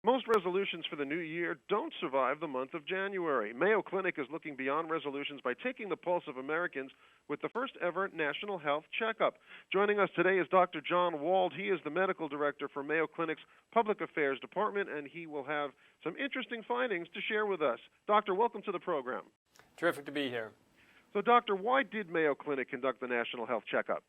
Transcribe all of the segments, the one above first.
Most resolutions for the new year don't survive the month of January. Mayo Clinic is looking beyond resolutions by taking the pulse of Americans with the first ever National Health Checkup. Joining us today is Dr. Wald. He is the medical director for Mayo Clinic's Public Affairs Department, and he will have some interesting findings to share with us. Doctor, welcome to the program. Terrific to be here. So, Doctor, why did Mayo Clinic conduct the National Health Checkup?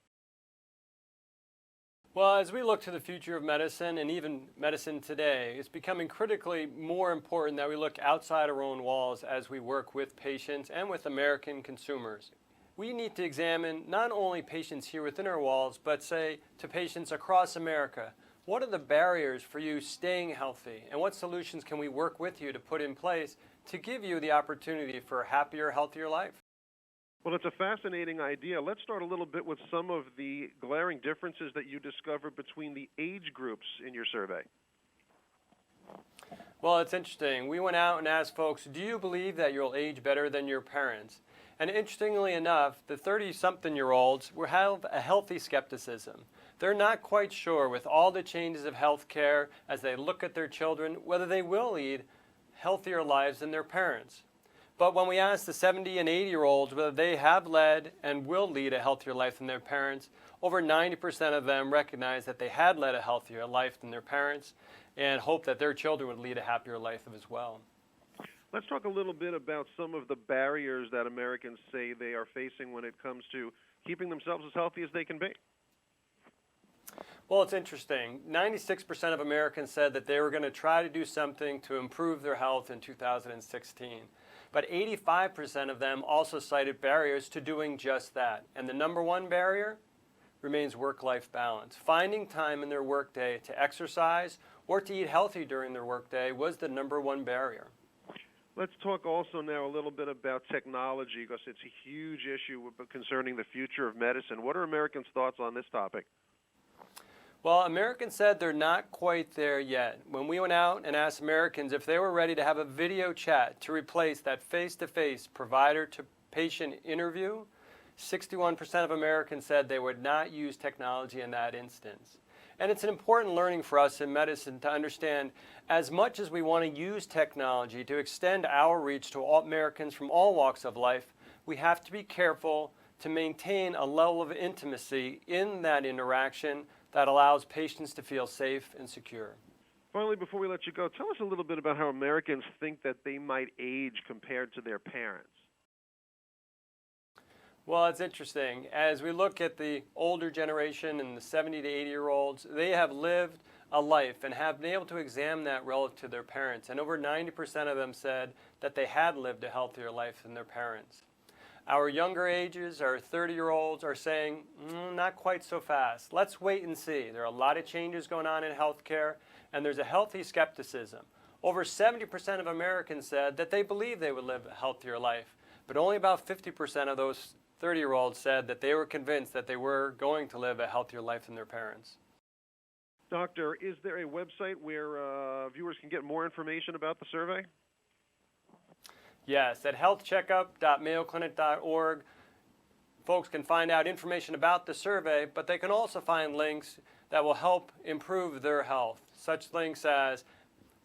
Well, as we look to the future of medicine and even medicine today, it's becoming critically more important that we look outside our own walls as we work with patients and with American consumers. We need to examine not only patients here within our walls, but say to patients across America, what are the barriers for you staying healthy, and what solutions can we work with you to put in place to give you the opportunity for a happier, healthier life? Well, it's a fascinating idea. Let's start a little bit with some of the glaring differences that you discovered between the age groups in your survey. Well, it's interesting. We went out and asked folks, do you believe that you'll age better than your parents? And interestingly enough, the 30-something-year-olds have a healthy skepticism. They're not quite sure with all the changes of health care as they look at their children whether they will lead healthier lives than their parents. But when we ask the 70 and 80-year-olds whether they have led and will lead a healthier life than their parents, over 90% of them recognize that they had led a healthier life than their parents and hope that their children would lead a happier life as well. Let's talk a little bit about some of the barriers that Americans say they are facing when it comes to keeping themselves as healthy as they can be. Well, it's interesting. 96% of Americans said that they were going to try to do something to improve their health in 2016. But 85% of them also cited barriers to doing just that. And the number one barrier remains work-life balance. Finding time in their workday to exercise or to eat healthy during their workday was the number one barrier. Let's talk also now a little bit about technology, because it's a huge issue concerning the future of medicine. What are Americans' thoughts on this topic? Well, Americans said they're not quite there yet. When we went out and asked Americans if they were ready to have a video chat to replace that face-to-face provider-to-patient interview, 61% of Americans said they would not use technology in that instance. And it's an important learning for us in medicine to understand, as much as we want to use technology to extend our reach to all Americans from all walks of life, we have to be careful to maintain a level of intimacy in that interaction that allows patients to feel safe and secure. Finally, before we let you go, tell us a little bit about how Americans think that they might age compared to their parents. Well, it's interesting. As we look at the older generation and the 70 to 80-year-olds, they have lived a life and have been able to examine that relative to their parents. And over 90% of them said that they had lived a healthier life than their parents. Our younger ages, our 30-year-olds, are saying, not quite so fast. Let's wait and see. There are a lot of changes going on in healthcare, and there's a healthy skepticism. Over 70% of Americans said that they believe they would live a healthier life, but only about 50% of those 30-year-olds said that they were convinced that they were going to live a healthier life than their parents. Doctor, is there a website where viewers can get more information about the survey? Yes, at healthcheckup.mayoclinic.org, folks can find out information about the survey, but they can also find links that will help improve their health, such links as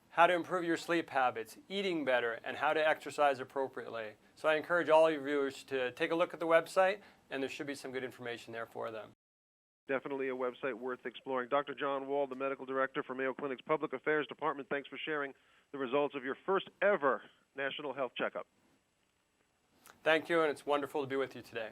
how to improve your sleep habits, eating better, and how to exercise appropriately. So I encourage all your viewers to take a look at the website, and there should be some good information there for them. Definitely a website worth exploring. Dr. Wald, the medical director for Mayo Clinic's Public Affairs Department, thanks for sharing the results of your first ever National Health Checkup. Thank you, and it's wonderful to be with you today.